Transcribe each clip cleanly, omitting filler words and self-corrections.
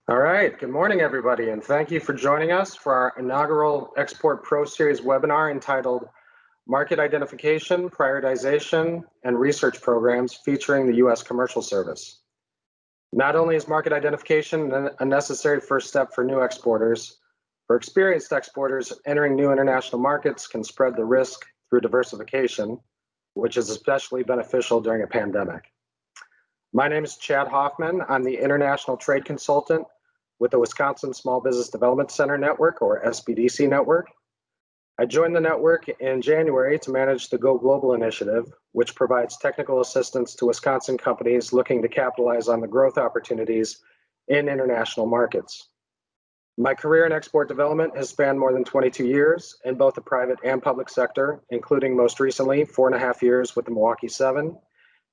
All right, good morning, everybody, and thank you for joining us for our inaugural Export Pro Series webinar entitled Market Identification, Prioritization, and Research Programs featuring the U.S. Commercial Service. Not only is market identification a necessary first step for new exporters, for experienced exporters, entering new international markets can spread the risk through diversification, which is especially beneficial during a pandemic. My name is Chad Hoffman. I'm the International Trade Consultant with the Wisconsin Small Business Development Center Network, or SBDC Network. I joined the network in January to manage the Go Global initiative, which provides technical assistance to Wisconsin companies looking to capitalize on the growth opportunities in international markets. My career in export development has spanned more than 22 years in both the private and public sector, including most recently 4.5 years with the Milwaukee 7,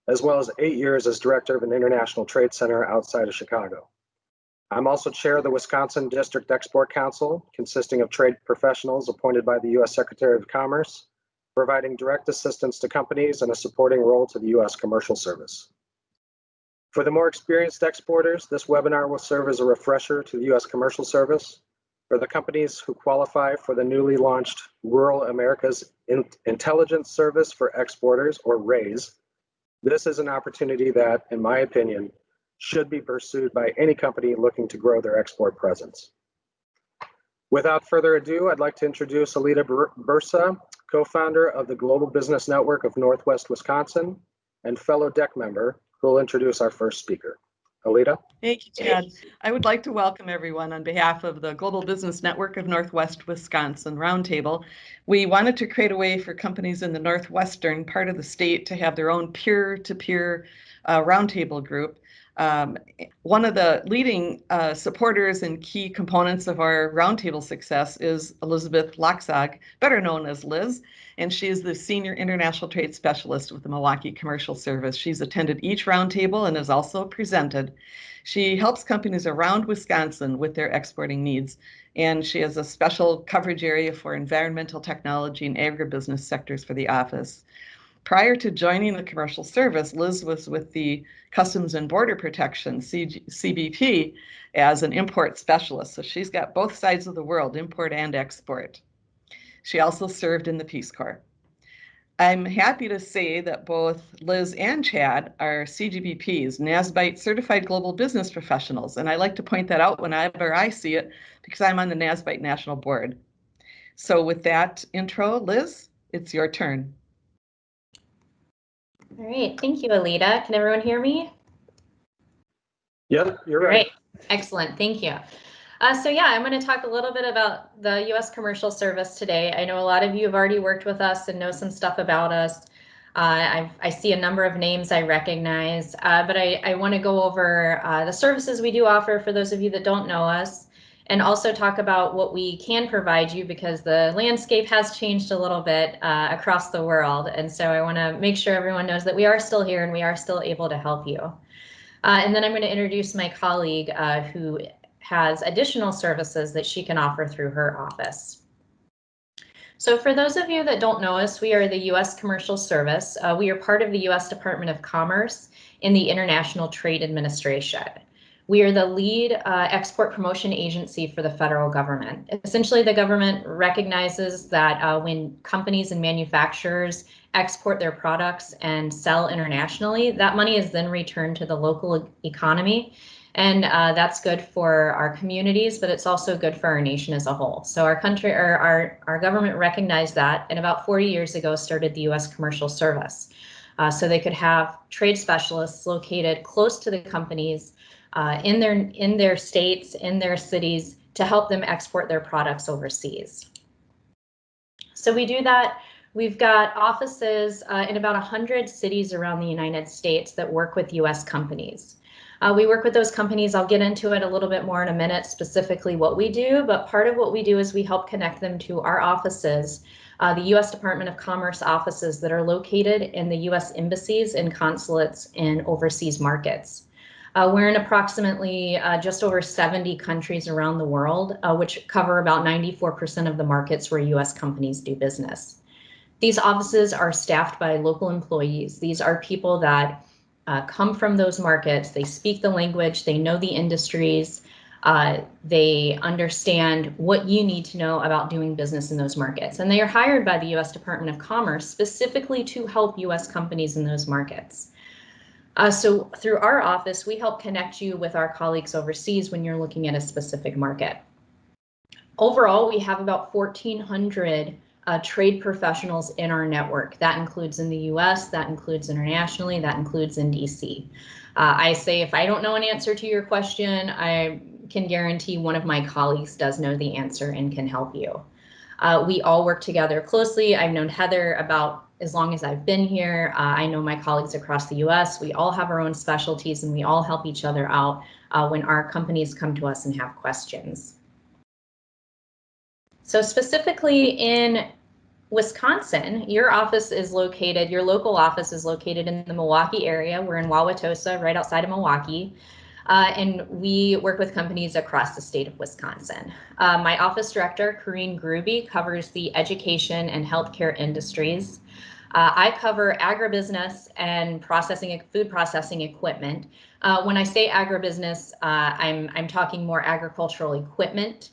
as well as 8 years as director of an international trade center outside of Chicago. I'm also chair of the Wisconsin District Export Council, consisting of trade professionals appointed by the U.S. Secretary of Commerce, providing direct assistance to companies and a supporting role to the U.S. Commercial Service. For the more experienced exporters, this webinar will serve as a refresher to the U.S. Commercial Service. For the companies who qualify for the newly launched Rural America's Intelligence Service for Exporters, or RAISE, this is an opportunity that, in my opinion, should be pursued by any company looking to grow their export presence. Without further ado, I'd like to introduce Alita Bursa, co-founder of the Global Business Network of Northwest Wisconsin and fellow DEC member, who will introduce our first speaker. Alita? Thank you, Chad. I would like to welcome everyone on behalf of the Global Business Network of Northwest Wisconsin Roundtable. We wanted to create a way for companies in the northwestern part of the state to have their own peer-to-peer roundtable group. One of the leading supporters and key components of our roundtable success is Elizabeth Loxog, better known as Liz, and she is the Senior International Trade Specialist with the Milwaukee Commercial Service. She's attended each roundtable and has also presented. She helps companies around Wisconsin with their exporting needs, and she has a special coverage area for environmental technology and agribusiness sectors for the office. Prior to joining the Commercial Service, Liz was with the Customs and Border Protection, CBP, as an import specialist. So she's got both sides of the world, import and export. She also served in the Peace Corps. I'm happy to say that both Liz and Chad are CGBPs, NASBITE Certified Global Business Professionals. And I like to point that out whenever I see it because I'm on the NASBITE National Board. So with that intro, Liz, it's your turn. All right, thank you, Alita. Can everyone hear me? Yep, you're right. Great, excellent, thank you. So yeah, I'm going to talk a little bit about the U.S. Commercial Service today. I know a lot of you have already worked with us and know some stuff about us. I see a number of names I recognize, but I want to go over the services we do offer for those of you that don't know us, and also talk about what we can provide you because the landscape has changed a little bit across the world. And so I want to make sure everyone knows that we are still here and we are still able to help you. And then I'm going to introduce my colleague who has additional services that she can offer through her office. So for those of you that don't know us, we are the U.S. Commercial Service. We are part of the U.S. Department of Commerce in the International Trade Administration. We are the lead export promotion agency for the federal government. Essentially, the government recognizes that when companies and manufacturers export their products and sell internationally, that money is then returned to the local economy. And that's good for our communities, but it's also good for our nation as a whole. So our country, or our government recognized that, and about 40 years ago started the U.S. Commercial Service. So they could have trade specialists located close to the companies in their states, in their cities, to help them export their products overseas. So we do that. We've got offices in about 100 cities around the United States that work with U.S. companies. We work with those companies. I'll get into it a little bit more in a minute, specifically what we do, but part of what we do is we help connect them to our offices, the U.S. Department of Commerce offices that are located in the U.S. embassies and consulates in overseas markets. We're in approximately just over 70 countries around the world, which cover about 94% of the markets where U.S. companies do business. These offices are staffed by local employees. These are people that come from those markets. They speak the language, they know the industries, They understand what you need to know about doing business in those markets. And they are hired by the U.S. Department of Commerce specifically to help U.S. companies in those markets. So through our office, we help connect you with our colleagues overseas when you're looking at a specific market. Overall, we have about 1,400 trade professionals in our network. That includes in the US, that includes internationally, that includes in DC. I say if I don't know an answer to your question, I can guarantee one of my colleagues does know the answer and can help you. We all work together closely. I've known Heather about as long as I've been here. I know my colleagues across the US. We all have our own specialties and we all help each other out when our companies come to us and have questions. So specifically in Wisconsin, your office is located, your local office is located in the Milwaukee area. We're in Wauwatosa, right outside of Milwaukee. And we work with companies across the state of Wisconsin. My office director, Corrine Gruby, covers the education and healthcare industries. I cover agribusiness and food processing equipment. When I say agribusiness, I'm talking more agricultural equipment.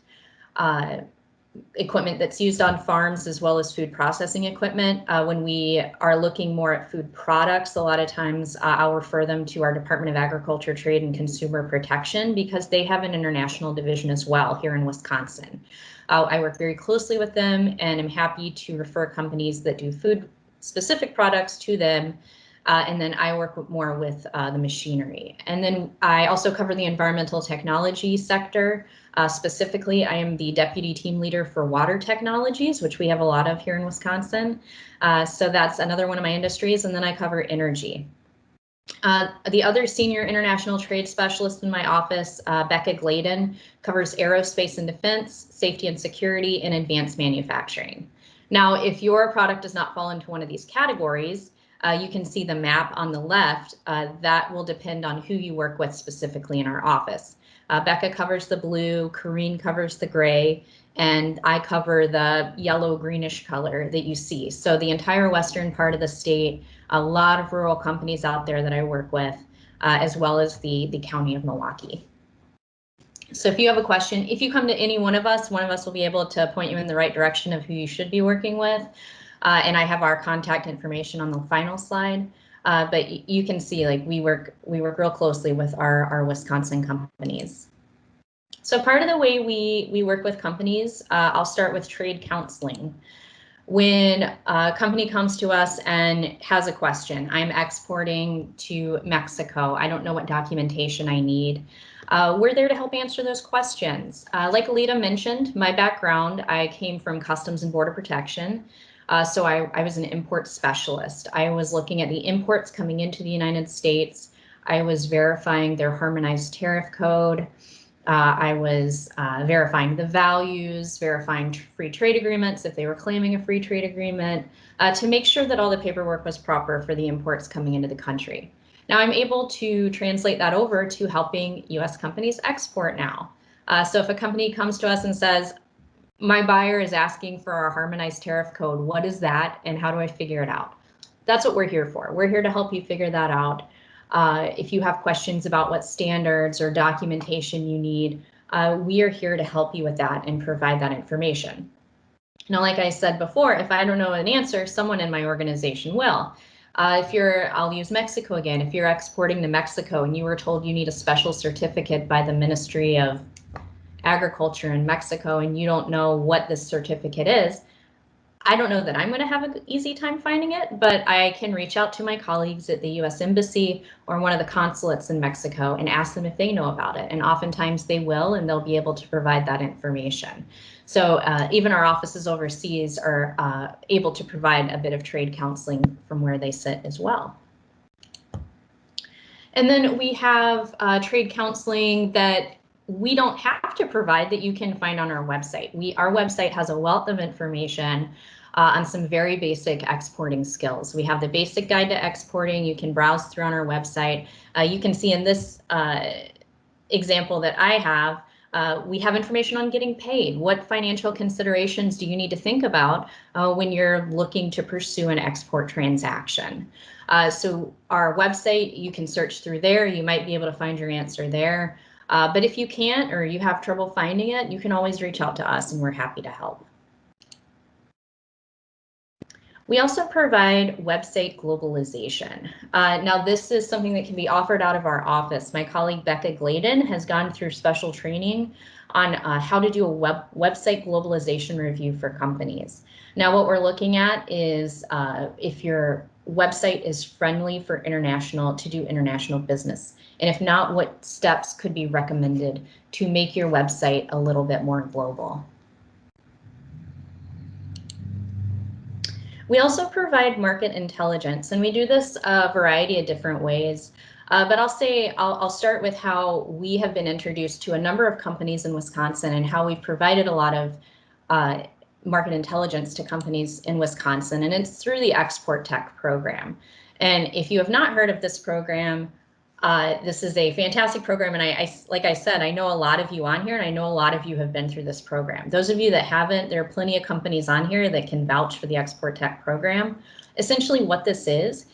Equipment that's used on farms as well as food processing equipment. When we are looking more at food products, a lot of times I'll refer them to our Department of Agriculture, Trade, and Consumer Protection because they have an international division as well here in Wisconsin. I work very closely with them and I'm happy to refer companies that do food specific products to them. And then I work more with the machinery. And then I also cover the environmental technology sector. Specifically, I am the deputy team leader for water technologies, which we have a lot of here in Wisconsin. So that's another one of my industries. And then I cover energy. The other senior international trade specialist in my office, Becca Gladen, covers aerospace and defense, safety and security, and advanced manufacturing. Now, if your product does not fall into one of these categories, you can see the map on the left. That will depend on who you work with specifically in our office. Becca covers the blue, Corrine covers the gray, and I cover the yellow greenish color that you see. So the entire western part of the state, a lot of rural companies out there that I work with, as well as the county of Milwaukee. So if you have a question, if you come to any one of us will be able to point you in the right direction of who you should be working with. And I have our contact information on the final slide. But you can see, like, we work real closely with our Wisconsin companies. So part of the way we work with companies, I'll start with trade counseling. When a company comes to us and has a question, I'm exporting to Mexico, I don't know what documentation I need. We're there to help answer those questions. Like Alita mentioned, my background, I came from Customs and Border Protection. So I was an import specialist. I was looking at the imports coming into the United States. I was verifying their harmonized tariff code. I was verifying the values, verifying free trade agreements if they were claiming a free trade agreement, to make sure that all the paperwork was proper for the imports coming into the country. Now I'm able to translate that over to helping US companies export now. So if a company comes to us and says, my buyer is asking for our harmonized tariff code, what is that and how do I figure it out? That's what we're here for. We're here to help you figure that out. If you have questions about what standards or documentation you need, we are here to help you with that and provide that information. Now, like I said before, if I don't know an answer, someone in my organization will. I'll use Mexico again. If you're exporting to Mexico and you were told you need a special certificate by the Ministry of Agriculture in Mexico and you don't know what this certificate is, I don't know that I'm going to have an easy time finding it, but I can reach out to my colleagues at the US Embassy or one of the consulates in Mexico and ask them if they know about it. And oftentimes they will, and they'll be able to provide that information. So even our offices overseas are able to provide a bit of trade counseling from where they sit as well. And then we have trade counseling that we don't have to provide that you can find on our website. Our website has a wealth of information on some very basic exporting skills. We have the basic guide to exporting. You can browse through on our website. You can see in this example that I have, we have information on getting paid. What financial considerations do you need to think about when you're looking to pursue an export transaction? So our website, you can search through there. You might be able to find your answer there. But if you can't or you have trouble finding it, you can always reach out to us and we're happy to help. We also provide website globalization. Now, this is something that can be offered out of our office. My colleague Becca Gladen has gone through special training on how to do a website globalization review for companies. Now, what we're looking at is if your website is friendly for international, to do international business. And if not, what steps could be recommended to make your website a little bit more global. We also provide market intelligence, and we do this a variety of different ways. But I'll start with how we have been introduced to a number of companies in Wisconsin and how we've provided a lot of market intelligence to companies in Wisconsin, and it's through the Export Tech program. And if you have not heard of this program, this is a fantastic program, and like I said, I know a lot of you on here, and I know a lot of you have been through this program. Those of you that haven't, there are plenty of companies on here that can vouch for the Export Tech program. Essentially what this is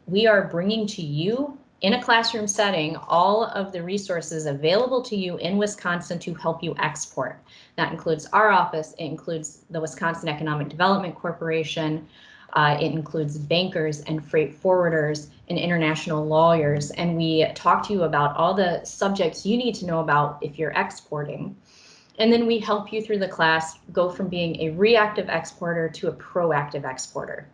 we are bringing to you in a classroom setting all of the resources available to you in Wisconsin to help you export. That includes our office, it includes the Wisconsin Economic Development Corporation, it includes bankers and freight forwarders and international lawyers, and we talk to you about all the subjects you need to know about if you're exporting. And then we help you through the class go from being a reactive exporter to a proactive exporter.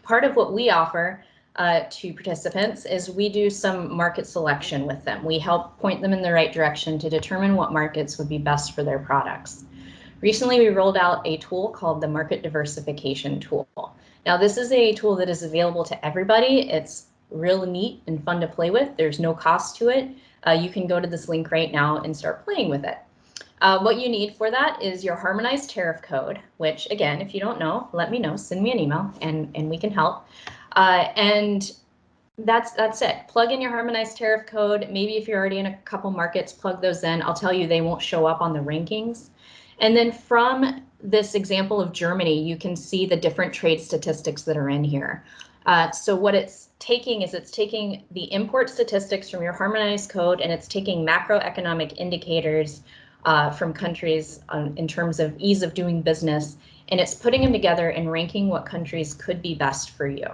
Part of what we offer to participants is we do some market selection with them. We help point them in the right direction to determine what markets would be best for their products. Recently, we rolled out a tool called the Market Diversification tool. Now, this is a tool that is available to everybody. It's real neat and fun to play with. There's no cost to it. You can go to this link right now and start playing with it. What you need for that is your harmonized tariff code, which again, if you don't know, let me know, send me an email and we can help. And that's it. Plug in your harmonized tariff code. Maybe if you're already in a couple markets, plug those in. I'll tell you, they won't show up on the rankings. And then from this example of Germany, you can see the different trade statistics that are in here. So what it's taking is it's taking the import statistics from your harmonized code, and it's taking macroeconomic indicators from countries in terms of ease of doing business, and it's putting them together and ranking what countries could be best for you.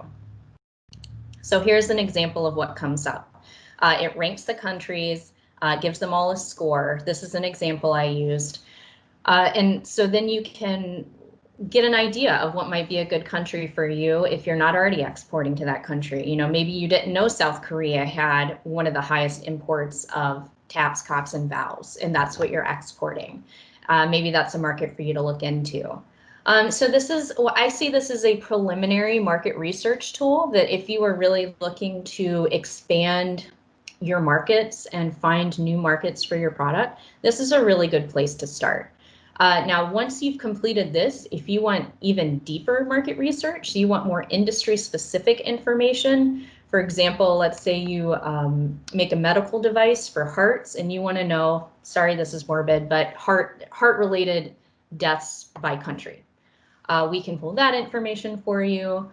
So here's an example of what comes up. It ranks the countries, gives them all a score. This is an example I used. And so then you can get an idea of what might be a good country for you if you're not already exporting to that country. You know, maybe you didn't know South Korea had one of the highest imports of taps, cocks, and vows, and that's what you're exporting. Maybe that's a market for you to look into. So this is, well, I see this as a preliminary market research tool that if you are really looking to expand your markets and find new markets for your product, this is a really good place to start. Now, once you've completed this, if you want even deeper market research, you want more industry-specific information. For example, let's say you make a medical device for hearts and you want to know, sorry, this is morbid, but heart-related deaths by country. We can pull that information for you.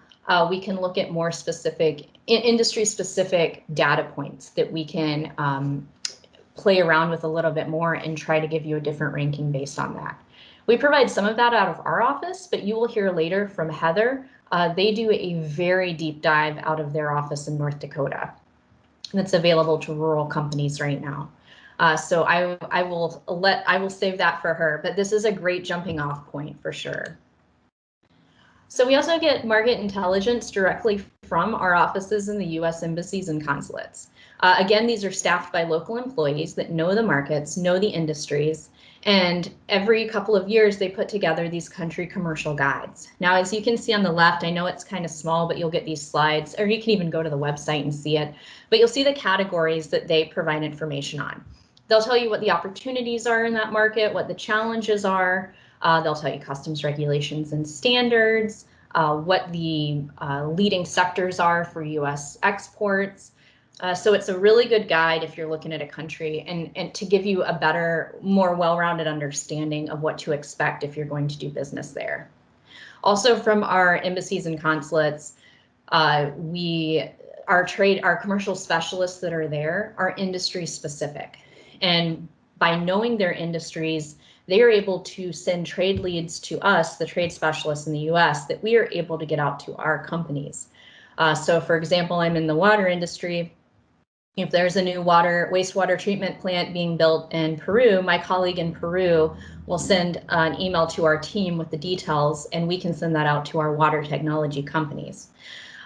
We can look at more specific, industry-specific data points that we can play around with a little bit more and try to give you a different ranking based on that. We provide some of that out of our office, but you will hear later from Heather. They do a very deep dive out of their office in North Dakota that's available to rural companies right now. So I will save that for her, but this is a great jumping off point for sure. So we also get market intelligence directly from our offices in the U.S. embassies and consulates. Again, these are staffed by local employees that know the markets, know the industries, and every couple of years they put together these country commercial guides. Now, as you can see on the left, I know it's kind of small, but you'll get these slides, or you can even go to the website and see it, but you'll see the categories that they provide information on. They'll tell you what the opportunities are in that market, what the challenges are. They'll tell you customs regulations and standards, what the leading sectors are for U.S. exports. So it's a really good guide if you're looking at a country and to give you a better, more well-rounded understanding of what to expect if you're going to do business there. Also from our embassies and consulates, our commercial specialists that are there are industry specific. And by knowing their industries, they are able to send trade leads to us, the trade specialists in the US, that we are able to get out to our companies. So for example, I'm in the water industry. If there's a new wastewater treatment plant being built in Peru, my colleague in Peru will send an email to our team with the details, and we can send that out to our water technology companies.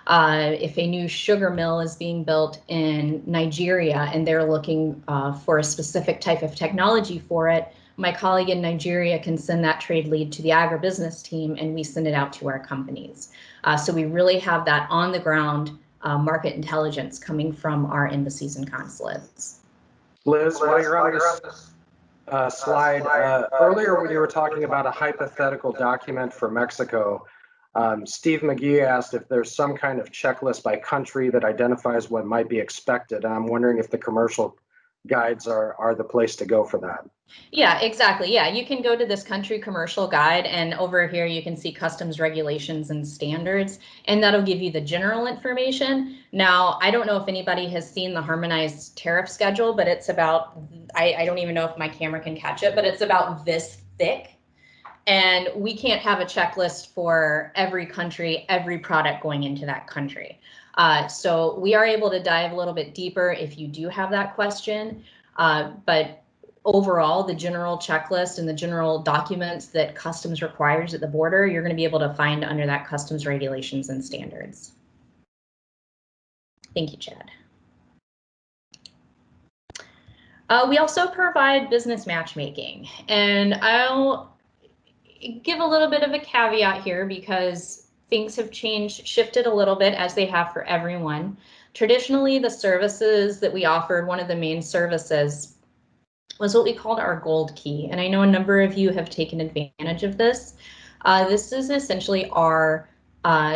If a new sugar mill is being built in Nigeria and they're looking for a specific type of technology for it, my colleague in Nigeria can send that trade lead to the agribusiness team, and we send it out to our companies. So we really have that on the ground market intelligence coming from our embassies and consulates. Liz, while you're on this slide, earlier when you were talking about a hypothetical document for Mexico, Steve McGee asked if there's some kind of checklist by country that identifies what might be expected. And I'm wondering if the commercial guides are the place to go for that. Yeah, exactly. Yeah, you can go to this country commercial guide, and over here you can see customs regulations and standards, and that'll give you the general information. Now, I don't know if anybody has seen the harmonized tariff schedule, but it's about, I don't even know if my camera can catch it, but it's about this thick. And we can't have a checklist for every country, every product going into that country. So we are able to dive a little bit deeper if you do have that question. But overall, the general checklist and the general documents that customs requires at the border, you're going to be able to find under that customs regulations and standards. Thank you, Chad. We also provide business matchmaking, and I'll give a little bit of a caveat here because things have shifted a little bit, as they have for everyone. Traditionally, the services that we offered, one of the main services was what we called our gold key. And I know a number of you have taken advantage of this. This is essentially our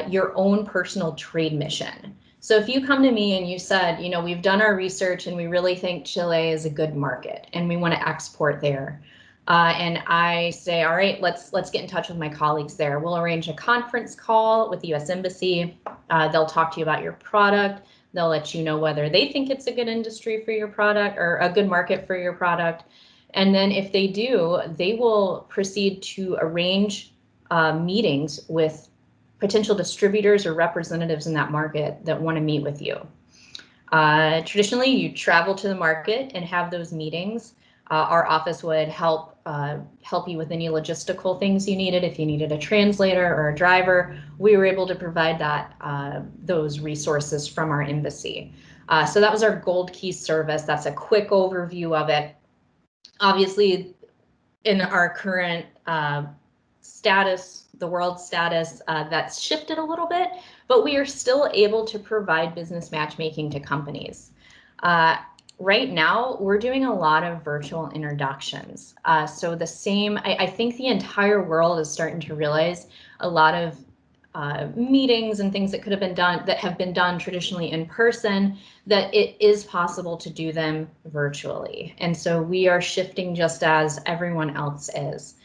your own personal trade mission. So if you come to me and you said, you know, we've done our research and we really think Chile is a good market and we want to export there. And I say, all right, let's get in touch with my colleagues there. We'll arrange a conference call with the US Embassy. They'll talk to you about your product. They'll let you know whether they think it's a good industry for your product or a good market for your product. And then if they do, they will proceed to arrange meetings with potential distributors or representatives in that market that want to meet with you. Traditionally, you travel to the market and have those meetings. Our office would help you with any logistical things you needed. If you needed a translator or a driver, we were able to provide that those resources from our embassy. So that was our Gold Key service. That's a quick overview of it. Obviously, in our current status, the world status, that's shifted a little bit, but we are still able to provide business matchmaking to companies. Right now, we're doing a lot of virtual introductions. So the same, I think the entire world is starting to realize a lot of meetings and things that could have been done, that have been done traditionally in person, that it is possible to do them virtually. And so we are shifting just as everyone else is.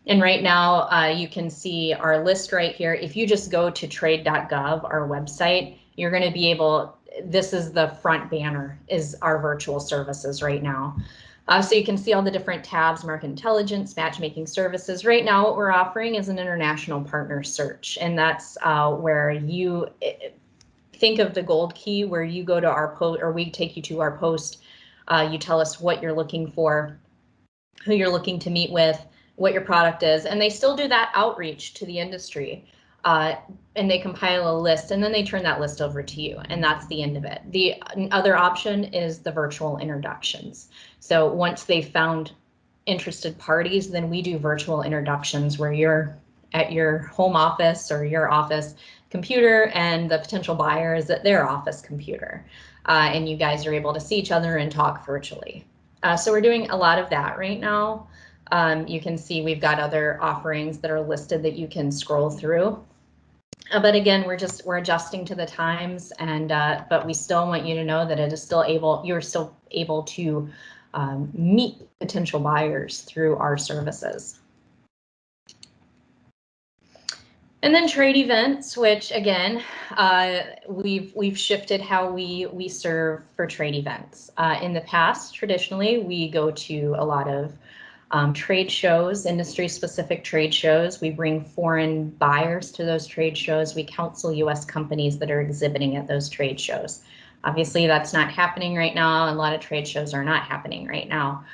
And right now, you can see our list right here. If you just go to trade.gov, our website, you're going to be able, this is the front banner, is our virtual services right now. So you can see all the different tabs: market intelligence, matchmaking services. Right now, what we're offering is an international partner search, and that's where you think of the Gold Key, where you go to our post, or we take you to our post. You tell us what you're looking for, who you're looking to meet with, what your product is, and they still do that outreach to the industry. And they compile a list, and then they turn that list over to you, and that's the end of it. The other option is the virtual introductions. So once they've found interested parties, then we do virtual introductions where you're at your home office or your office computer, and the potential buyer is at their office computer, and you guys are able to see each other and talk virtually. So we're doing a lot of that right now. You can see we've got other offerings that are listed that you can scroll through. But again, we're adjusting to the times, and but we still want you to know that it is still able, you're still able to meet potential buyers through our services. And then trade events, which again, we've shifted how we serve for trade events. In the past, traditionally, we go to a lot of trade shows, industry-specific trade shows. We bring foreign buyers to those trade shows. We counsel U.S. companies that are exhibiting at those trade shows. Obviously, that's not happening right now. A lot of trade shows are not happening right now.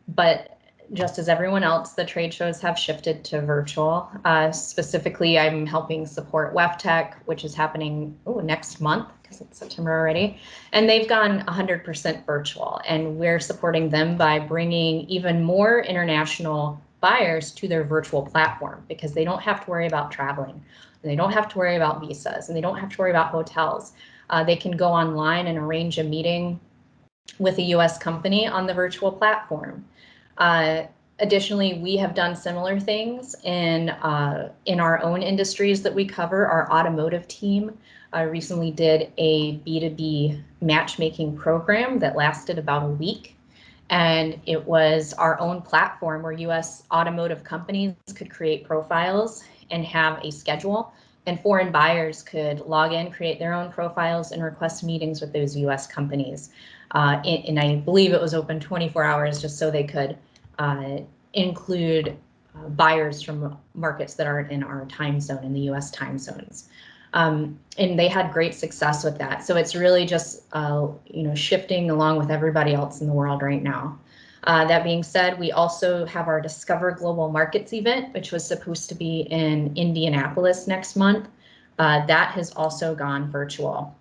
But just as everyone else, the trade shows have shifted to virtual. Specifically, I'm helping support WEFTech, which is happening next month because it's September already. And they've gone 100% virtual. And we're supporting them by bringing even more international buyers to their virtual platform because they don't have to worry about traveling. And they don't have to worry about visas. And they don't have to worry about hotels. They can go online and arrange a meeting with a US company on the virtual platform. Additionally, we have done similar things in our own industries that we cover. Our automotive team recently did a B2B matchmaking program that lasted about a week. And it was our own platform where US automotive companies could create profiles and have a schedule. And foreign buyers could log in, create their own profiles, and request meetings with those US companies. And I believe it was open 24 hours just so they could include buyers from markets that aren't in our time zone, in the US time zones. And they had great success with that. So it's really just shifting along with everybody else in the world right now. That being said, we also have our Discover Global Markets event, which was supposed to be in Indianapolis next month. That has also gone virtual.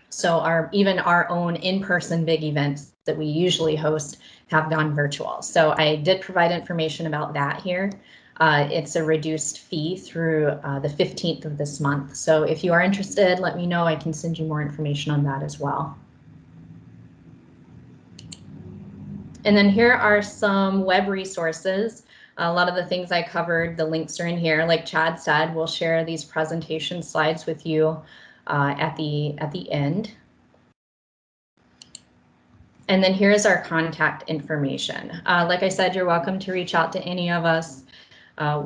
So even our own in-person big events that we usually host have gone virtual. So I did provide information about that here. It's a reduced fee through the 15th of this month. So if you are interested, let me know. I can send you more information on that as well. And then here are some web resources. A lot of the things I covered, the links are in here. Like Chad said, we'll share these presentation slides with you at the end. And then here's our contact information. Like I said, you're welcome to reach out to any of us.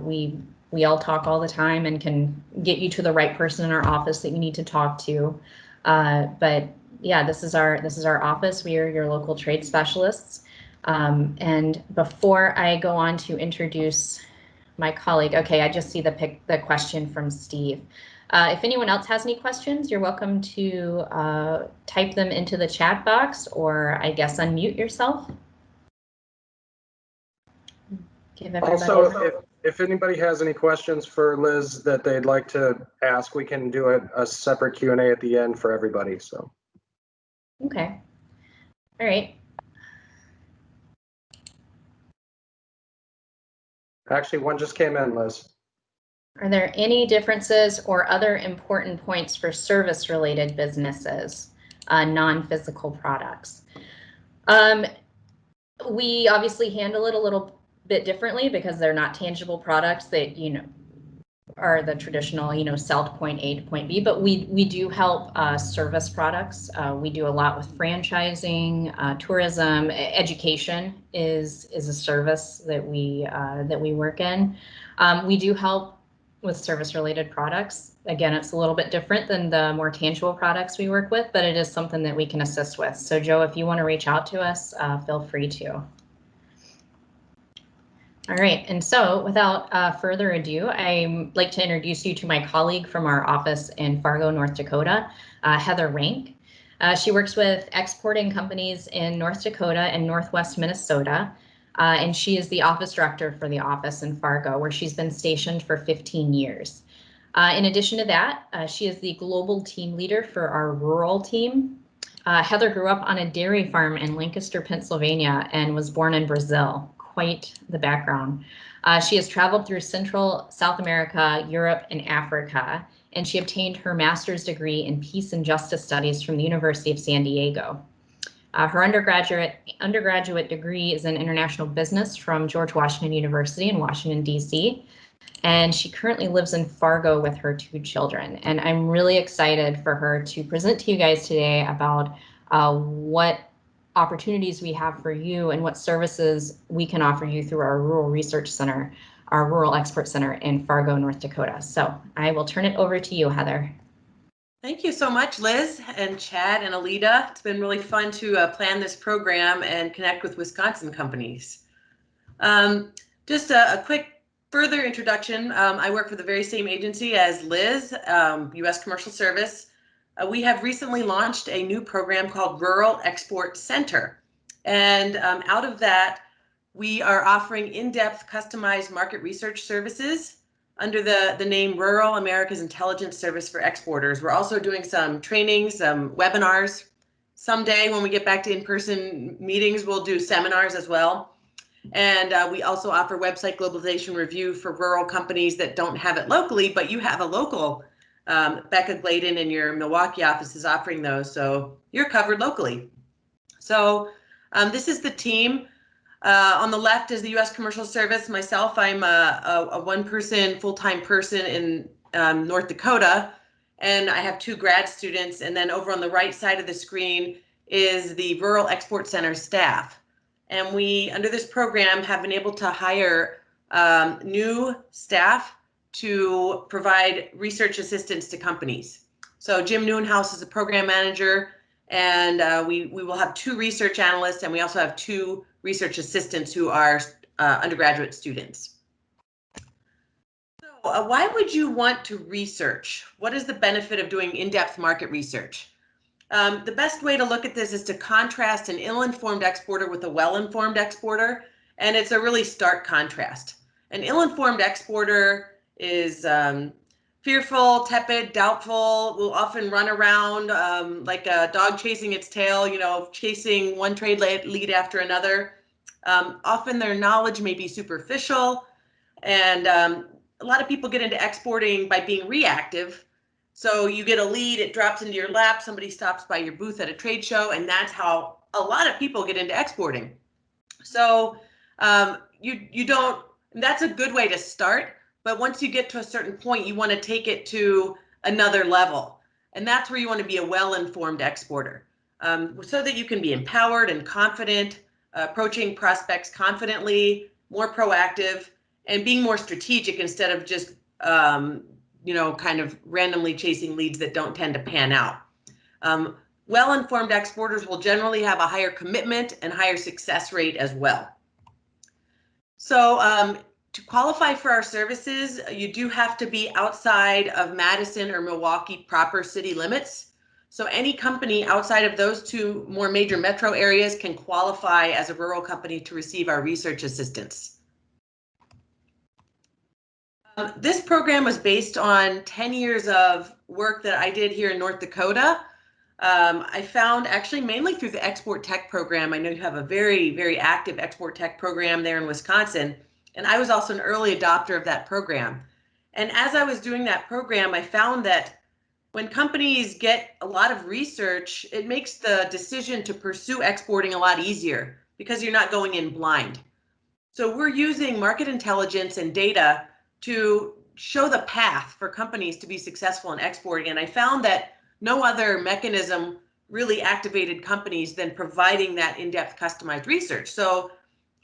We all talk all the time and can get you to the right person in our office that you need to talk to. But yeah, this is our office. We are your local trade specialists. And before I go on to introduce my colleague, okay, I just see the question from Steve. If anyone else has any questions, you're welcome to type them into the chat box, or I guess unmute yourself. Give everybody Also, if anybody has any questions for Liz that they'd like to ask, we can do a separate Q&A at the end for everybody. So. Okay. All right. Actually, one just came in, Liz. Are there any differences or other important points for service-related businesses, non-physical products? We obviously handle it a little bit differently because they're not tangible products that, are the traditional, sell to point A to point B, but we do help service products. We do a lot with franchising, tourism, education is a service that we work in. We do help with service-related products. Again, it's a little bit different than the more tangible products we work with, but it is something that we can assist with. So Joe, if you want to reach out to us, feel free to. All right, and so without further ado, I'd like to introduce you to my colleague from our office in Fargo, North Dakota, Heather Rank. She works with exporting companies in North Dakota and Northwest Minnesota, and she is the office director for the office in Fargo, where she's been stationed for 15 years. In addition to that, she is the global team leader for our rural team. Heather grew up on a dairy farm in Lancaster, Pennsylvania, and was born in Brazil. Quite the background. She has traveled through Central, South America, Europe, and Africa, and she obtained her master's degree in Peace and Justice Studies from the University of San Diego. Her undergraduate degree is in International Business from George Washington University in Washington, D.C., and she currently lives in Fargo with her 2 children. And I'm really excited for her to present to you guys today about what opportunities we have for you and what services we can offer you through our Rural Research Center our Rural Export Center in Fargo, North Dakota. So I will turn it over to you, Heather. Thank you so much, Liz and Chad and Alida. It's been really fun to plan this program and connect with Wisconsin companies. Just a quick further introduction. I work for the very same agency as Liz, U.S. Commercial Service. We have recently launched a new program called Rural Export Center. And out of that, we are offering in-depth customized market research services under the name Rural America's Intelligence Service for Exporters. We're also doing some trainings, some webinars. Someday when we get back to in-person meetings, we'll do seminars as well. And we also offer website globalization review for rural companies that don't have it locally, but you have a local, Becca Gladen in your Milwaukee office is offering those, so you're covered locally. So this is the team. On the left is the U.S. Commercial Service. Myself, I'm a one-person, full-time person in North Dakota, and I have 2 grad students. And then over on the right side of the screen is the Rural Export Center staff. And we, under this program, have been able to hire new staff to provide research assistance to companies. So Jim Newenhouse is a program manager, and we will have 2 research analysts, and we also have 2 research assistants who are undergraduate students. So why would you want to research? What is the benefit of doing in-depth market research? The best way to look at this is to contrast an ill-informed exporter with a well-informed exporter, and it's a really stark contrast. An ill-informed exporter is fearful, tepid, doubtful, will often run around like a dog chasing its tail, you know, chasing one trade lead after another. Often their knowledge may be superficial, and a lot of people get into exporting by being reactive. So you get a lead, it drops into your lap, somebody stops by your booth at a trade show, and that's how a lot of people get into exporting. So you don't, that's a good way to start, but once you get to a certain point, you want to take it to another level. And that's where you want to be a well-informed exporter, so that you can be empowered and confident, approaching prospects confidently, more proactive, and being more strategic instead of just you know, kind of randomly chasing leads that don't tend to pan out. Well-informed exporters will generally have a higher commitment and higher success rate as well. So to qualify for our services, you do have to be outside of Madison or Milwaukee proper city limits. So any company outside of those 2 more major metro areas can qualify as a rural company to receive our research assistance. This program was based on 10 years of work that I did here in North Dakota. I found actually mainly through the Export Tech program. I know you have a very, very active Export Tech program there in Wisconsin, and I was also an early adopter of that program. And as I was doing that program, I found that when companies get a lot of research, it makes the decision to pursue exporting a lot easier because you're not going in blind. So we're using market intelligence and data to show the path for companies to be successful in exporting. And I found that no other mechanism really activated companies than providing that in-depth customized research. So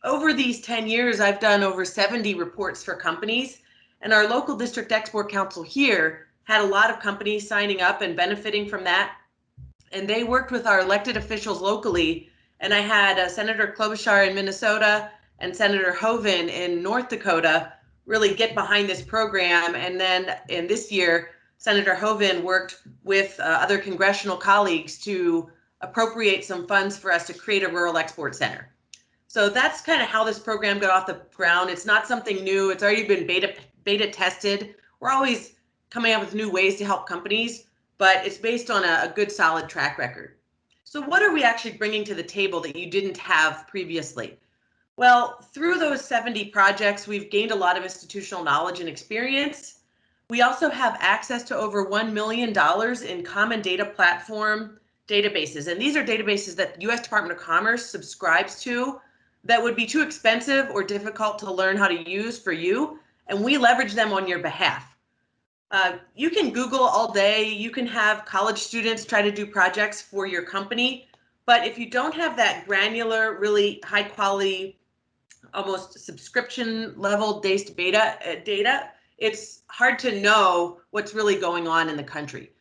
over these 10 years, I've done over 70 reports for companies, and our local district export council here had a lot of companies signing up and benefiting from that. And they worked with our elected officials locally. And I had Senator Klobuchar in Minnesota and Senator Hoeven in North Dakota really get behind this program. And then in this year, Senator Hoeven worked with other congressional colleagues to appropriate some funds for us to create a rural export center. So that's kind of how this program got off the ground. It's not something new. It's already been beta tested. We're always coming up with new ways to help companies, but it's based on a good solid track record. So what are we actually bringing to the table that you didn't have previously? Well, through those 70 projects, we've gained a lot of institutional knowledge and experience. We also have access to over $1 million in common data platform databases. And these are databases that the U.S. Department of Commerce subscribes to that would be too expensive or difficult to learn how to use for you. And we leverage them on your behalf. You can Google all day. You can have college students try to do projects for your company. But if you don't have that granular, really high quality almost subscription level based data, it's hard to know what's really going on in the country.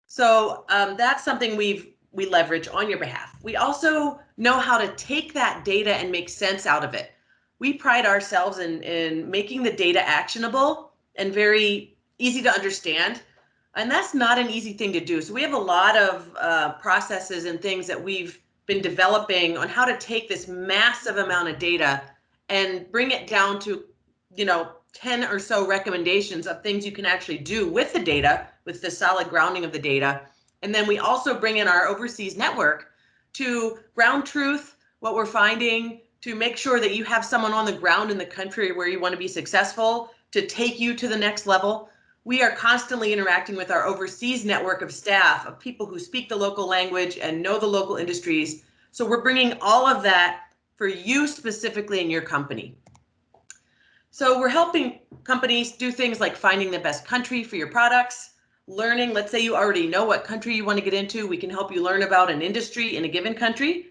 So that's something we leverage on your behalf. We also know how to take that data and make sense out of it. We pride ourselves in making the data actionable and very easy to understand. And that's not an easy thing to do. So we have a lot of processes and things that we've been developing on how to take this massive amount of data and bring it down to, 10 or so recommendations of things you can actually do with the data, with the solid grounding of the data. And then we also bring in our overseas network to ground truth, what we're finding, to make sure that you have someone on the ground in the country where you want to be successful to take you to the next level. We are constantly interacting with our overseas network of staff, of people who speak the local language and know the local industries. So we're bringing all of that for you specifically in your company. So we're helping companies do things like finding the best country for your products, learning, let's say you already know what country you want to get into, we can help you learn about an industry in a given country.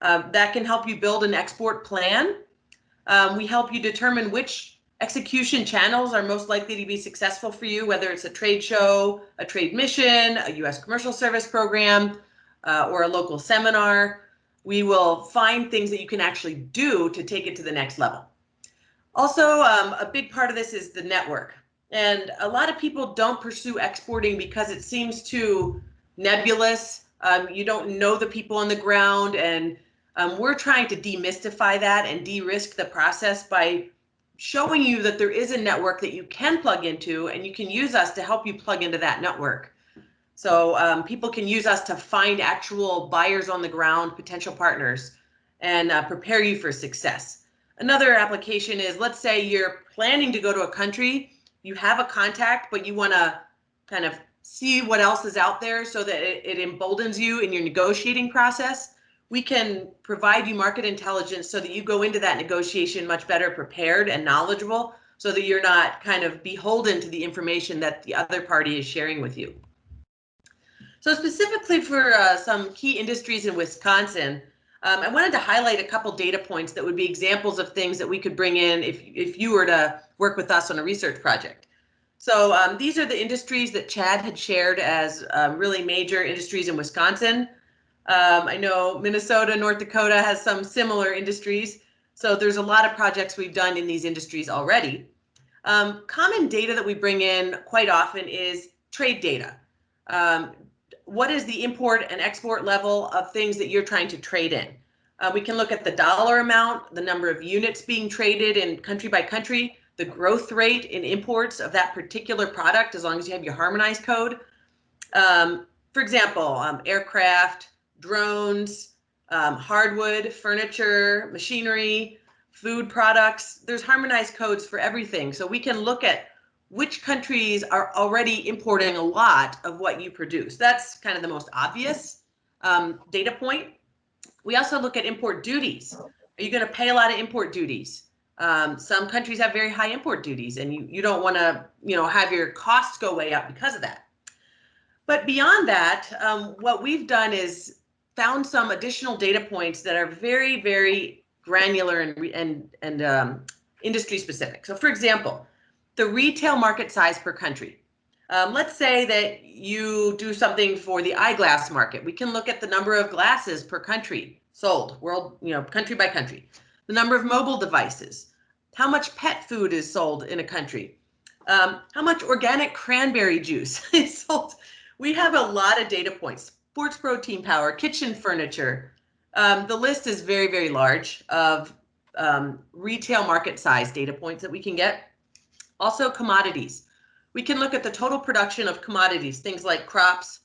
That can help you build an export plan. We help you determine which execution channels are most likely to be successful for you, whether it's a trade show, a trade mission, a U.S. commercial service program, or a local seminar. We will find things that you can actually do to take it to the next level. Also, a big part of this is the network. And a lot of people don't pursue exporting because it seems too nebulous. You don't know the people on the ground, and we're trying to demystify that and de-risk the process by showing you that there is a network that you can plug into, and you can use us to help you plug into that network. So people can use us to find actual buyers on the ground, potential partners, and prepare you for success. Another application is, let's say you're planning to go to a country, you have a contact, but you want to kind of see what else is out there so that it emboldens you in your negotiating process. We can provide you market intelligence so that you go into that negotiation much better prepared and knowledgeable, so that you're not kind of beholden to the information that the other party is sharing with you. So specifically for some key industries in Wisconsin, I wanted to highlight a couple data points that would be examples of things that we could bring in if you were to work with us on a research project. So these are the industries that Chad had shared as really major industries in Wisconsin. I know Minnesota, North Dakota has some similar industries. So there's a lot of projects we've done in these industries already. Common data that we bring in quite often is trade data. What is the import and export level of things that you're trying to trade in? We can look at the dollar amount, the number of units being traded in country by country, the growth rate in imports of that particular product, as long as you have your harmonized code. For example, aircraft, drones, hardwood, furniture, machinery, food products. There's harmonized codes for everything. So we can look at which countries are already importing a lot of what you produce. That's kind of the most obvious data point. We also look at import duties. Are you going to pay a lot of import duties? Some countries have very high import duties, and you don't want to have your costs go way up because of that. But beyond that, what we've done is found some additional data points that are very, very granular and industry specific. So for example, the retail market size per country. Let's say that you do something for the eyeglass market. We can look at the number of glasses per country sold, country by country. The number of mobile devices. How much pet food is sold in a country. How much organic cranberry juice is sold. We have a lot of data points. Sports protein powder, kitchen furniture. The list is very, very large of retail market size data points that we can get. Also commodities. We can look at the total production of commodities, things like crops,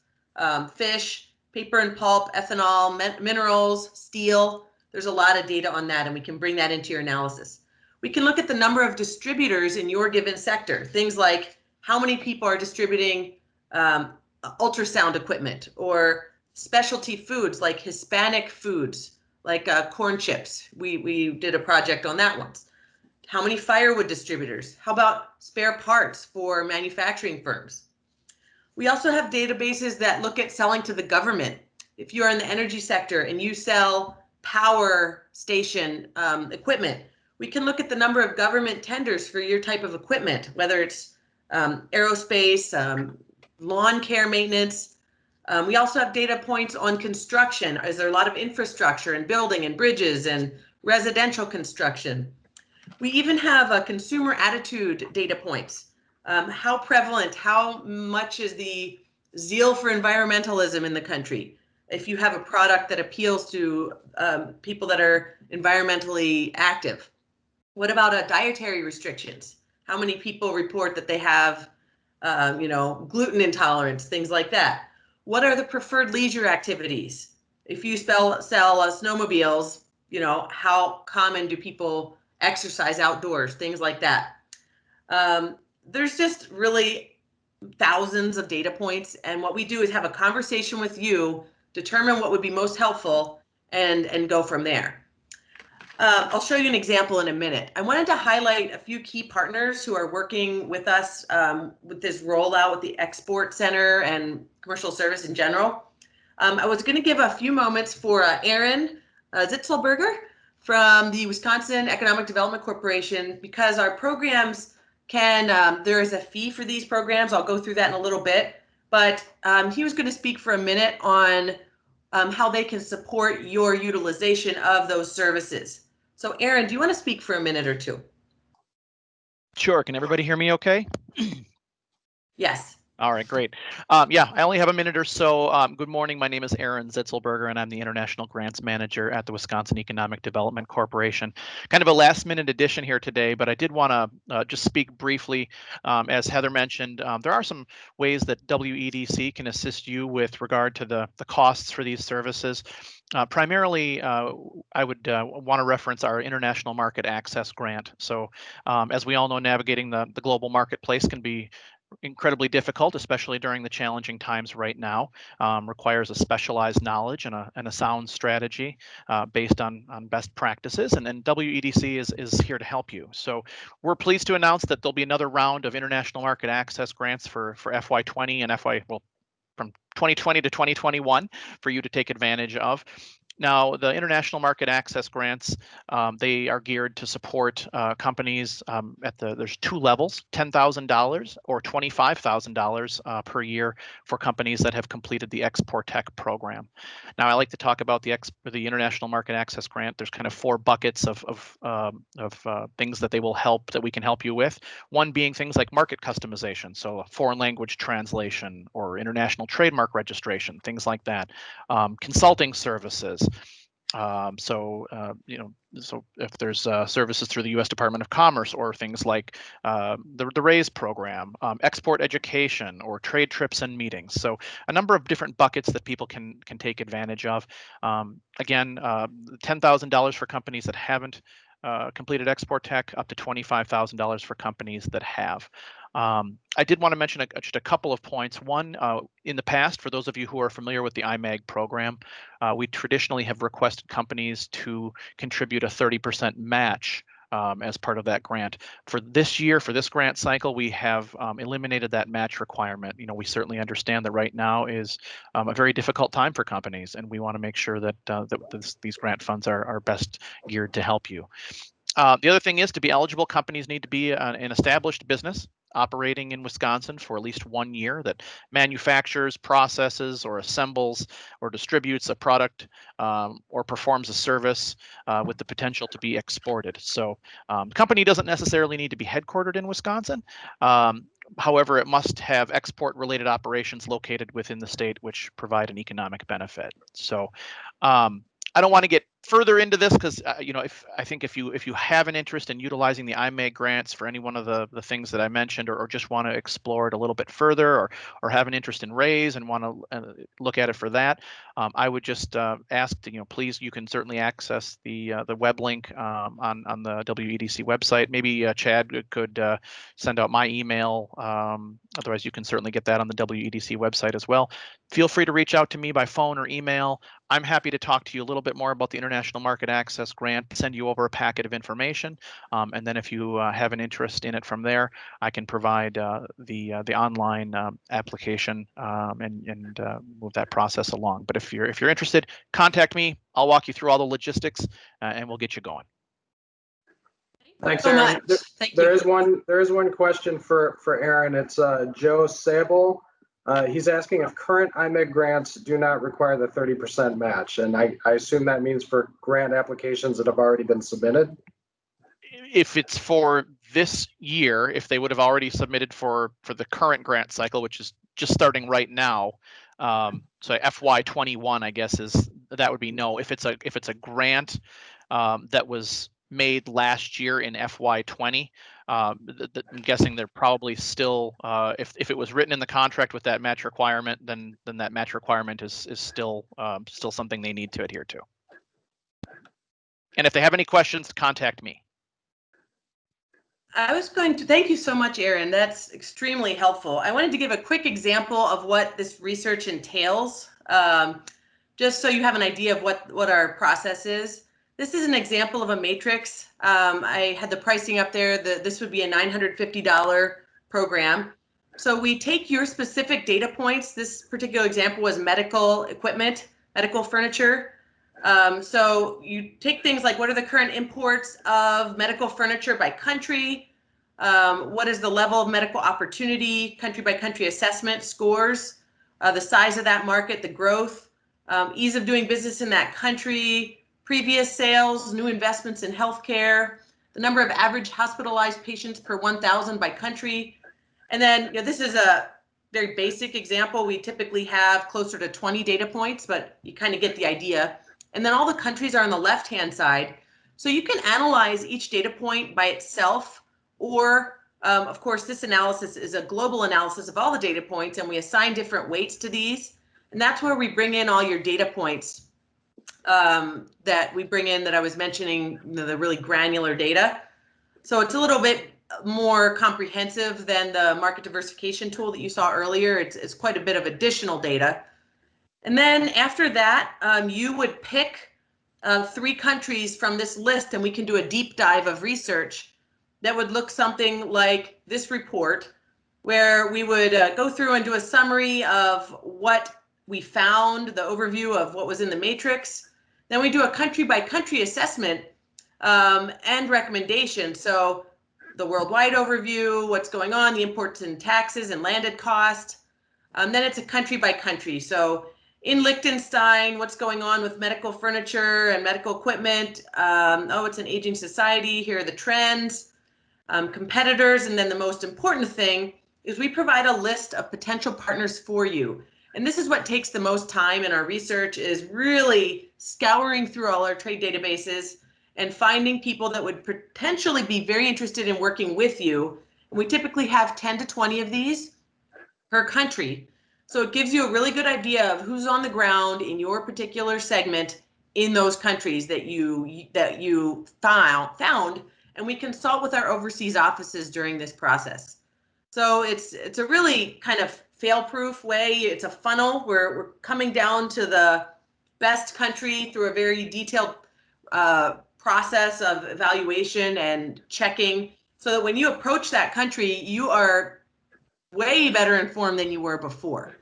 fish, paper and pulp, ethanol, minerals, steel. There's a lot of data on that, and we can bring that into your analysis. We can look at the number of distributors in your given sector, things like how many people are distributing ultrasound equipment, or specialty foods like Hispanic foods, like corn chips. We did a project on that once. How many firewood distributors? How about spare parts for manufacturing firms? We also have databases that look at selling to the government. If you're in the energy sector and you sell power station equipment, We can look at the number of government tenders for your type of equipment, whether it's aerospace, lawn care maintenance. We also have data points on construction. Is there a lot of infrastructure and building and bridges and residential construction? We even have consumer attitude data points. How prevalent, how much is the zeal for environmentalism in the country? If you have a product that appeals to people that are environmentally active. What about dietary restrictions? How many people report that they have, gluten intolerance, things like that? What are the preferred leisure activities? If you sell snowmobiles, how common do people exercise outdoors, things like that. There's just really thousands of data points. And what we do is have a conversation with you, determine what would be most helpful, and go from there. I'll show you an example in a minute. I wanted to highlight a few key partners who are working with us with this rollout with the Export Center and commercial service in general. I was going to give a few moments for Aaron Zitzelberger from the Wisconsin Economic Development Corporation, because our programs there is a fee for these programs. I'll go through that in a little bit, but he was going to speak for a minute on how they can support your utilization of those services. So Aaron, do you want to speak for a minute or two? Sure. Can everybody hear me okay? Yes. All right, great. Yeah, I only have a minute or so. Good morning. My name is Aaron Zitzelberger, and I'm the International Grants Manager at the Wisconsin Economic Development Corporation. Kind of a last-minute addition here today, but I did want to just speak briefly. As Heather mentioned, there are some ways that WEDC can assist you with regard to the costs for these services. Primarily, I would want to reference our International Market Access Grant. So as we all know, navigating the global marketplace can be incredibly difficult, especially during the challenging times right now. Requires a specialized knowledge and a sound strategy based on best practices, and WEDC is here to help you. So we're pleased to announce that there'll be another round of international market access grants for FY20 and from 2020 to 2021 for you to take advantage of. Now, the international market access grants, they are geared to support companies there's two levels, $10,000 or $25,000 per year for companies that have completed the Export Tech program. Now, I like to talk about the international market access grant. There's kind of four buckets of things that we can help you with. One being things like market customization, so a foreign language translation or international trademark registration, things like that. Consulting services. So if there's services through the U.S. Department of Commerce or things like the RAISE program, export education, or trade trips and meetings. So a number of different buckets that people can take advantage of. Again, $10,000 for companies that haven't completed Export Tech, up to $25,000 for companies that have. I did want to mention just a couple of points. One, in the past, for those of you who are familiar with the IMAG program, we traditionally have requested companies to contribute a 30% match as part of that grant. For this year, for this grant cycle, we have eliminated that match requirement. We certainly understand that right now is a very difficult time for companies, and we want to make sure that these grant funds are best geared to help you. The other thing is, to be eligible, companies need to be an established business operating in Wisconsin for at least 1 year that manufactures, processes, or assembles or distributes a product or performs a service with the potential to be exported. So the company doesn't necessarily need to be headquartered in Wisconsin. However, it must have export-related operations located within the state, which provide an economic benefit. So I don't want to get further into this because if you have an interest in utilizing the IMAG grants for any one of the things that I mentioned, or just want to explore it a little bit further, or have an interest in RAISE and want to look at it for that, I would just ask to, please, you can certainly access the web link on the WEDC website. Maybe Chad could send out my email. Otherwise, you can certainly get that on the WEDC website as well. Feel free to reach out to me by phone or email. I'm happy to talk to you a little bit more about the International Market Access Grant, send you over a packet of information, and then if you have an interest in it from there, I can provide the online application and move that process along. But if you're interested, contact me. I'll walk you through all the logistics, and we'll get you going. Thanks, so Aaron. much. Thank you. There is one question for Aaron. It's Joe Sable. He's asking if current IMEG grants do not require the 30% match, and I assume that means for grant applications that have already been submitted. If it's for this year, if they would have already submitted for the current grant cycle, which is just starting right now, so FY21, I guess that would be no. If it's a grant that was made last year in FY20, I'm guessing they're probably still, if it was written in the contract with that match requirement, then that match requirement is still something they need to adhere to. And if they have any questions, contact me. I was going to thank you so much, Aaron. That's extremely helpful. I wanted to give a quick example of what this research entails, just so you have an idea of what our process is. This is an example of a matrix. I had the pricing up there. This would be a $950 program. So we take your specific data points. This particular example was medical equipment, medical furniture. So you take things like what are the current imports of medical furniture by country? What is the level of medical opportunity, country by country assessment scores, the size of that market, the growth, ease of doing business in that country, previous sales, new investments in healthcare, the number of average hospitalized patients per 1,000 by country. And then this is a very basic example. We typically have closer to 20 data points, but you kind of get the idea. And then all the countries are on the left-hand side. So you can analyze each data point by itself, or of course, this analysis is a global analysis of all the data points, and we assign different weights to these. And that's where we bring in all your data points that we bring in that I was mentioning, the really granular data. So it's a little bit more comprehensive than the market diversification tool that you saw earlier. It's quite a bit of additional data. And then after that, you would pick 3 countries from this list, and we can do a deep dive of research that would look something like this report, where we would go through and do a summary of what we found, the overview of what was in the matrix. Then we do a country by country assessment and recommendation. So the worldwide overview, what's going on, the imports and taxes and landed cost. Then it's a country by country. So in Liechtenstein, what's going on with medical furniture and medical equipment? It's an aging society. Here are the trends, competitors. And then the most important thing is we provide a list of potential partners for you. And this is what takes the most time in our research, is really scouring through all our trade databases and finding people that would potentially be very interested in working with you. And we typically have 10 to 20 of these per country. So it gives you a really good idea of who's on the ground in your particular segment in those countries that you found, and we consult with our overseas offices during this process. So it's a really kind of fail-proof way. It's a funnel where we're coming down to the best country through a very detailed process of evaluation and checking, so that when you approach that country, you are way better informed than you were before.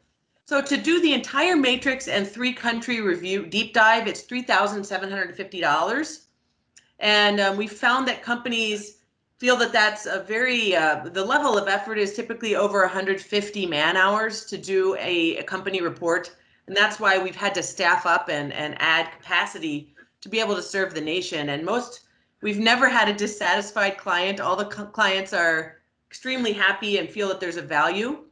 So to do the entire matrix and 3 country review deep dive, it's $3,750. And we found that companies feel that that's a very, the level of effort is typically over 150 man hours to do a company report. And that's why we've had to staff up and add capacity to be able to serve the nation. And we've never had a dissatisfied client. All the clients are extremely happy and feel that there's a value.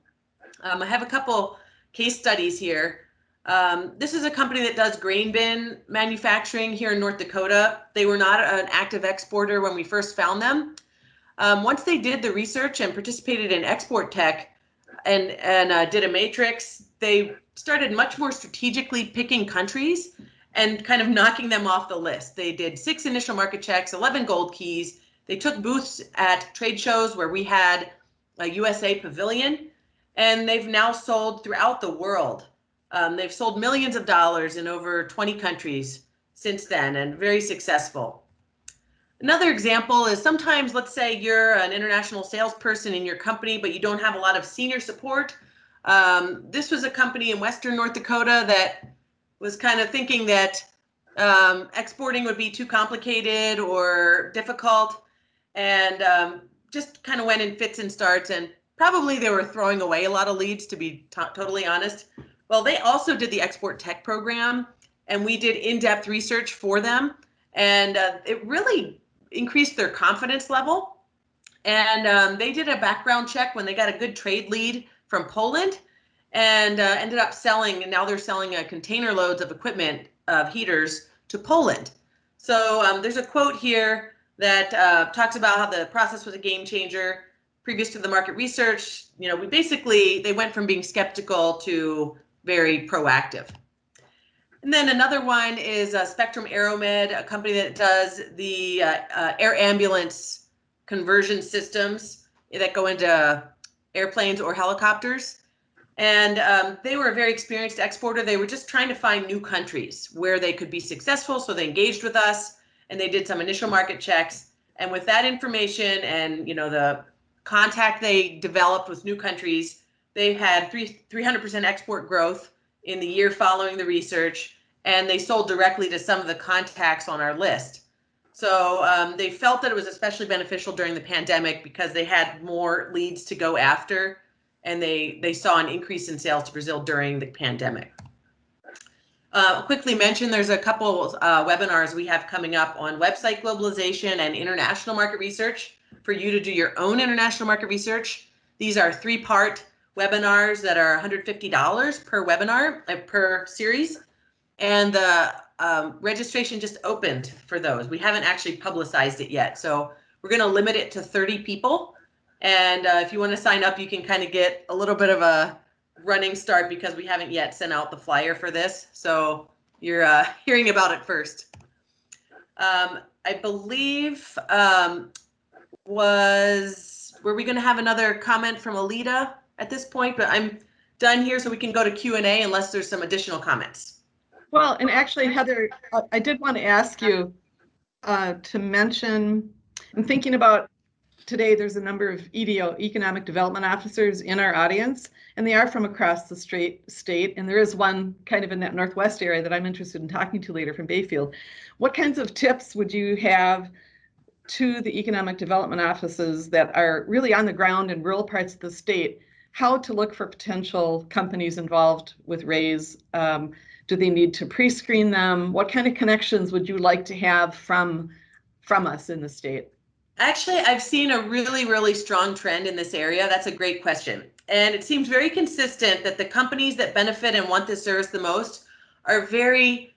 I have a couple case studies here. This is a company that does grain bin manufacturing here in North Dakota. They were not an active exporter when we first found them. Once they did the research and participated in Export Tech and did a matrix, they started much more strategically picking countries and kind of knocking them off the list. They did 6 initial market checks, 11 gold keys. They took booths at trade shows where we had a USA pavilion, and they've now sold throughout the world. They've sold millions of dollars in over 20 countries since then, and very successful. Another example is sometimes, let's say you're an international salesperson in your company, but you don't have a lot of senior support. This was a company in Western North Dakota that was kind of thinking that exporting would be too complicated or difficult. and just kind of went in fits and starts, and probably they were throwing away a lot of leads, to be totally honest. Well, they also did the export tech program, and we did in-depth research for them, and it really increased their confidence level. And they did a background check when they got a good trade lead from Poland, and ended up selling, and now they're selling container loads of equipment, of heaters, to Poland. So there's a quote here that talks about how the process was a game changer. Previous to the market research, they went from being skeptical to very proactive. And then another one is Spectrum Aeromed, a company that does the air ambulance conversion systems that go into airplanes or helicopters. And they were a very experienced exporter. They were just trying to find new countries where they could be successful. So they engaged with us, and they did some initial market checks. And with that information and the contact they developed with new countries, they had 300% export growth in the year following the research, and they sold directly to some of the contacts on our list. So they felt that it was especially beneficial during the pandemic because they had more leads to go after, and they saw an increase in sales to Brazil during the pandemic. Quickly mention, there's a couple webinars we have coming up on website globalization and international market research for you to do your own international market research. These are 3-part webinars that are $150 per webinar, per series. And the registration just opened for those. We haven't actually publicized it yet. So we're going to limit it to 30 people. And if you want to sign up, you can kind of get a little bit of a running start because we haven't yet sent out the flyer for this. So you're hearing about it first. I believe, were we going to have another comment from Alita at this point? But I'm done here, so we can go to Q&A unless there's some additional comments. Well, and actually, Heather, I did want to ask you to mention, I'm thinking about today, there's a number of EDO, Economic Development Officers, in our audience, and they are from across the state, and there is one kind of in that Northwest area that I'm interested in talking to later from Bayfield. What kinds of tips would you have to the economic development offices that are really on the ground in rural parts of the state, how to look for potential companies involved with RAISE? Do they need to pre-screen them? What kind of connections would you like to have from us in the state? Actually, I've seen a really, really strong trend in this area. That's a great question. And it seems very consistent that the companies that benefit and want this service the most are very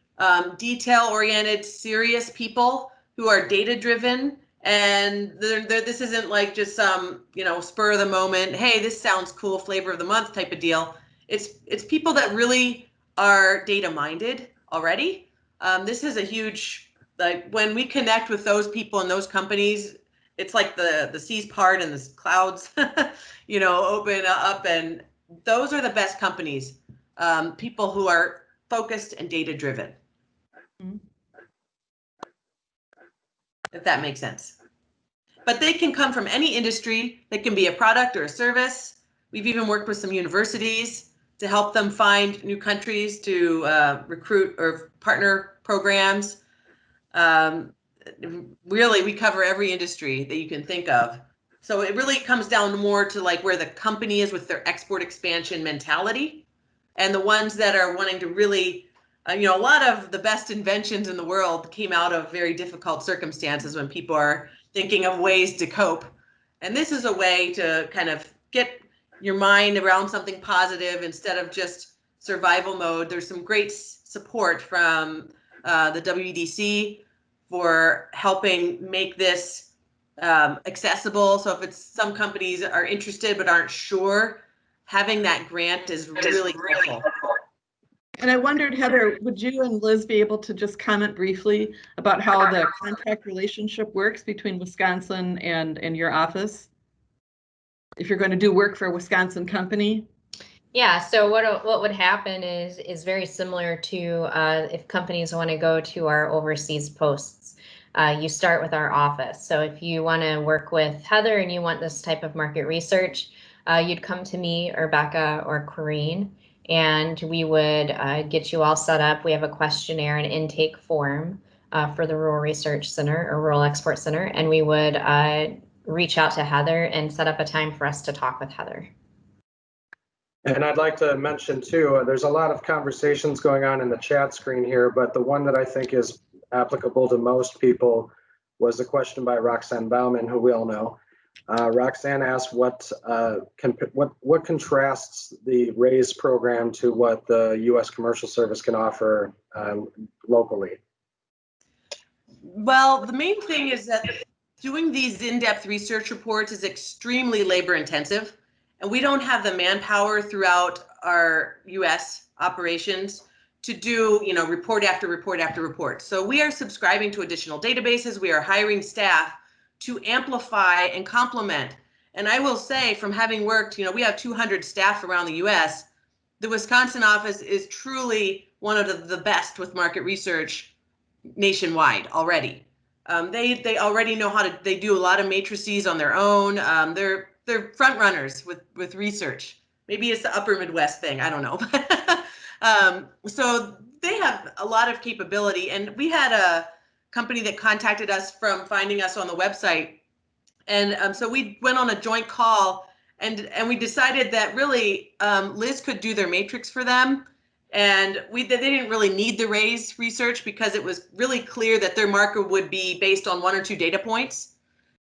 detail-oriented, serious people who are data-driven. And this isn't like just some, spur of the moment, hey, this sounds cool, flavor of the month type of deal. It's people that really are data-minded already. This is a huge, like, when we connect with those people and those companies, it's like the seas part and the clouds, open up, and those are the best companies, people who are focused and data-driven. Mm-hmm. If that makes sense. But they can come from any industry. They can be a product or a service. We've even worked with some universities to help them find new countries to recruit or partner programs. Really, we cover every industry that you can think of. So it really comes down more to like where the company is with their export expansion mentality, and the ones that are wanting to really, a lot of the best inventions in the world came out of very difficult circumstances when people are thinking of ways to cope. And this is a way to kind of get your mind around something positive instead of just survival mode. There's some great support from the WEDC for helping make this accessible. So if some companies are interested but aren't sure, having that grant is really helpful. And I wondered, Heather, would you and Liz be able to just comment briefly about how the contract relationship works between Wisconsin and your office? If you're going to do work for a Wisconsin company? Yeah, so what would happen is very similar to if companies want to go to our overseas posts. You start with our office. So if you want to work with Heather and you want this type of market research, you'd come to me or Becca or Corrine, and we would get you all set up. We have a questionnaire and intake form for the Rural Research Center or Rural Export Center, and we would reach out to Heather and set up a time for us to talk with Heather. And I'd like to mention too, there's a lot of conversations going on in the chat screen here, but the one that I think is applicable to most people was the question by Roxanne Bauman, who we all know. Roxanne asked what contrasts the RAISE program to what the U.S. Commercial Service can offer locally? Well, the main thing is that doing these in-depth research reports is extremely labor intensive, and we don't have the manpower throughout our U.S. operations to do, report after report after report. So we are subscribing to additional databases. We are hiring staff to amplify and complement. And I will say, from having worked, we have 200 staff around the U.S., the Wisconsin office is truly one of the best with market research nationwide already. They already know how to. They do a lot of matrices on their own. They're front runners with research. Maybe it's the Upper Midwest thing. I don't know. So they have a lot of capability. And we had a company that contacted us from finding us on the website, and so we went on a joint call, and we decided that really Liz could do their matrix for them. And they didn't really need the RAISE research because it was really clear that their market would be based on 1 or 2 data points.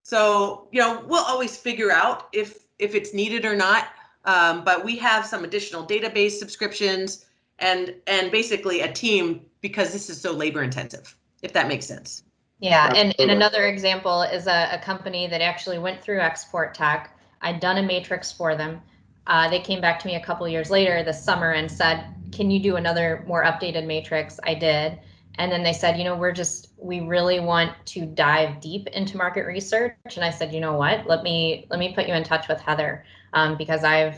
So, we'll always figure out if it's needed or not. But we have some additional database subscriptions and basically a team because this is so labor intensive, if that makes sense. Yeah, and another example is a company that actually went through Export Tech. I'd done a matrix for them. They came back to me a couple years later this summer and said, can you do another more updated matrix? I did. And then they said, we really want to dive deep into market research. And I said, you know what, let me put you in touch with Heather, because I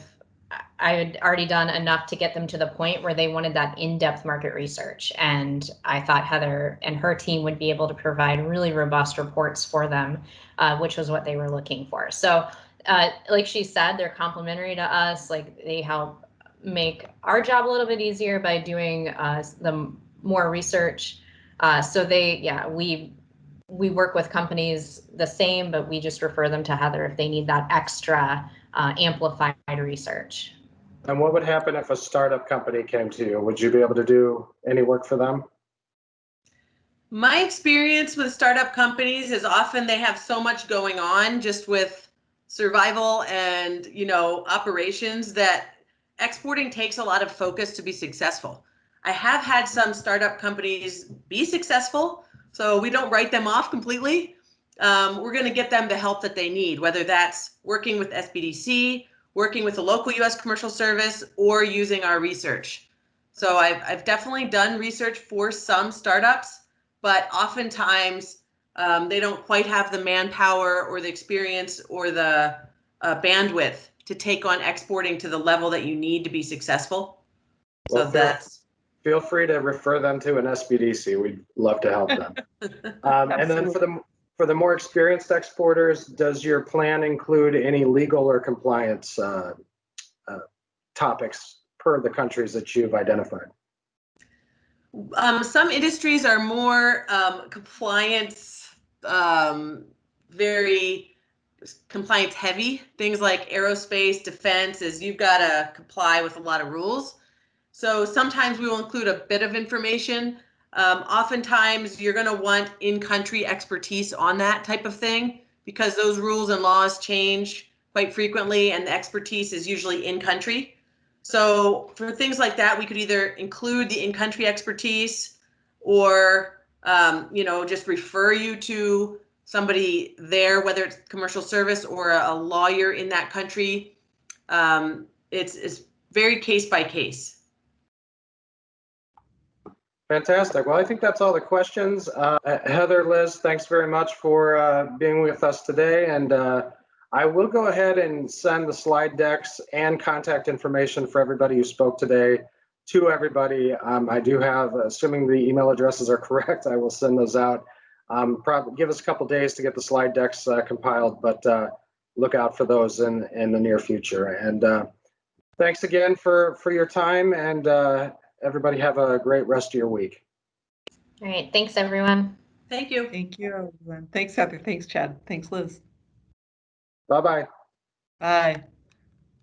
had already done enough to get them to the point where they wanted that in-depth market research. And I thought Heather and her team would be able to provide really robust reports for them, which was what they were looking for. So like she said, they're complementary to us. Like, they help make our job a little bit easier by doing the more research. So we work with companies the same, but we just refer them to Heather if they need that extra amplified research. And what would happen if a startup company came to you? Would you be able to do any work for them? My experience with startup companies is often they have so much going on just with survival and, operations that exporting takes a lot of focus to be successful. I have had some startup companies be successful, so we don't write them off completely. We're going to get them the help that they need, whether that's working with SBDC, working with a local U.S. Commercial Service, or using our research. So I've definitely done research for some startups, but oftentimes they don't quite have the manpower or the experience or the bandwidth to take on exporting to the level that you need to be successful. Well, feel free to refer them to an SBDC. We'd love to help them. And then for the more experienced exporters, does your plan include any legal or compliance topics per the countries that you've identified? Some industries are more compliance, very compliance heavy. Things like aerospace, defense, is you've got to comply with a lot of rules. So sometimes we will include a bit of information. Oftentimes you're going to want in-country expertise on that type of thing because those rules and laws change quite frequently, and the expertise is usually in-country. So for things like that, we could either include the in-country expertise or, just refer you to somebody there, whether it's commercial service or a lawyer in that country. It's very case by case. Fantastic. Well, I think that's all the questions. Heather, Liz, thanks very much for being with us today. And I will go ahead and send the slide decks and contact information for everybody who spoke today to everybody. I do have, assuming the email addresses are correct, I will send those out. Probably give us a couple days to get the slide decks compiled, but look out for those in the near future. And thanks again for your time, and everybody have a great rest of your week. All right, thanks everyone. Thank you. Thank you, everyone. Thanks, Heather. Thanks, Chad. Thanks, Liz. Bye-bye. Bye.